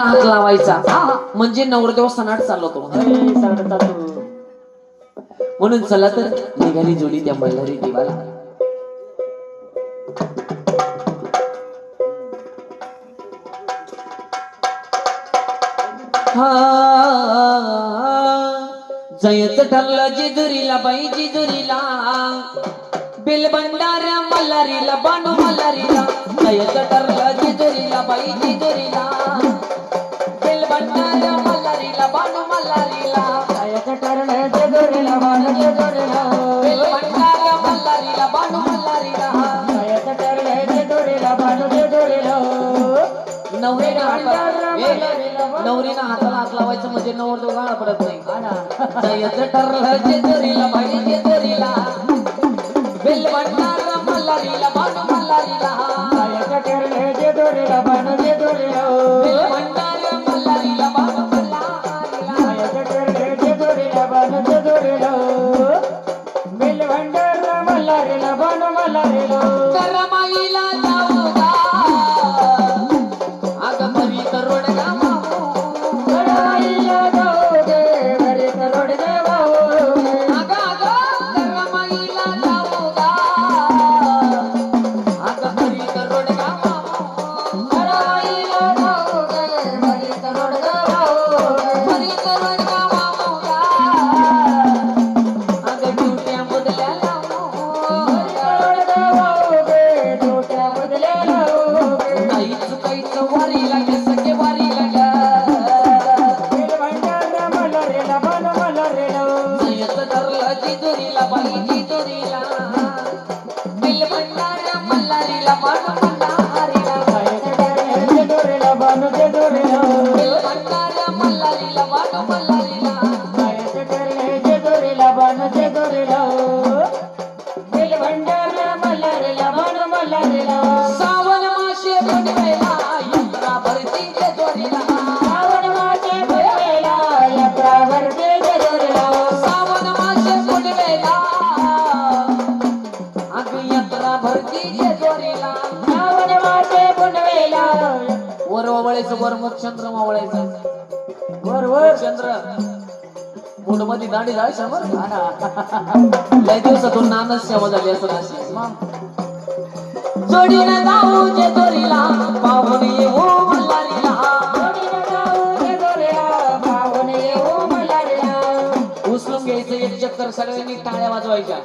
हात लावायचा म्हणजे नवरदेव सनाट चालवतो म्हणून चला तर निघाली जोडी त्या मल्हारी देवाला. जयच ठरलं जेजुरीला बाई जेजुरीला बेलबंडाऱ्या मल्हारीला बांडू मल्हारीला. जयच ठरलं जेजुरीला बाई जेजुरीला बेलबंडाऱ्या मल्हारीला बांडू मल्हारीला. जयच ठरलं जेजुरीला बांडू जेजुरीला बेलबंडाऱ्या मल्हारीला बांडू मल्हारीला. जयच ठरलं जेजुरीला बांडू जेजुरीला. नवरीनं हाताला हात लावायचं म्हणजे नवरदेव गाणं पडत नाही. जयच ठरलं जेजुरीला बाई जेजुरीला बेलबंडाऱ्या मल्हारीला बांडू मल्हारीला. जयच ठरलं जेजुरीला बांडू जेजुरीला बेलबंडाऱ्या मल्हारीला बांडू मल्हारीला. जयच ठरलं जेजुरीला बांडू जेजुरीला बेलबंडाऱ्या मल्हारीला बांडू मल्हारीला. करमाईला जाऊ गा अगं परी करोड गा माऊ. करमाईला जाऊ गे घरी करोड गे भाऊ. अगं अगं करमाईला जाऊ गा अगं परी करोड गा माऊ. करमाईला जाऊ गे घरी करोड गे भाऊ. परी करोड गा माऊ गा अगं ड्युट्या बदल्या लावू. करोड गे भाऊ गे डोक्या बदल्या लावू गे. नाही चुकायचं वारी लागे सगळे वारी लागा. बेलबंडाऱ्या मल्हारीला बांडू मल्हारीला. जयच ठरलं जेजुरीला बाई जेजुरीला बेलबंडाऱ्या मल्हारीला बांडू मल्हारीला. जयच ठरलं जेजुरीला बांडू जेजुरीला बेलबंडाऱ्या मल्हारीला बांडू मल्हारीला. जयच ठरलं जेजुरीला बांडू जेजुरीला बेलबंडाऱ्या मल्हारीला बांडू मल्हारीला. सावन मासे बनवेला यात्रा भरती जेजुरीला. श्रावण मासे बनवेला यात्रा भरते जेजुरीला. सावन मासे बनवेला अगं यात्रा भरती जेजुरीला. श्रावण मासे बनवेला वर वळायचं वर मग चंद्र मावळायचं. वर वर चंद्र मूड मध्ये दाढी झाली समोर लय दिवसातून नानच सेवा झाली असं नाशी. जोडीनं जाऊ जेजुरीला पाहून येऊ मल्हारीला. जोडीनं जाऊ जेजुरीला पाहून येऊ मल्हारीला. उचलून घ्यायचं एक चक्कर सगळ्यांनी टाळ्या वाजवायच्या.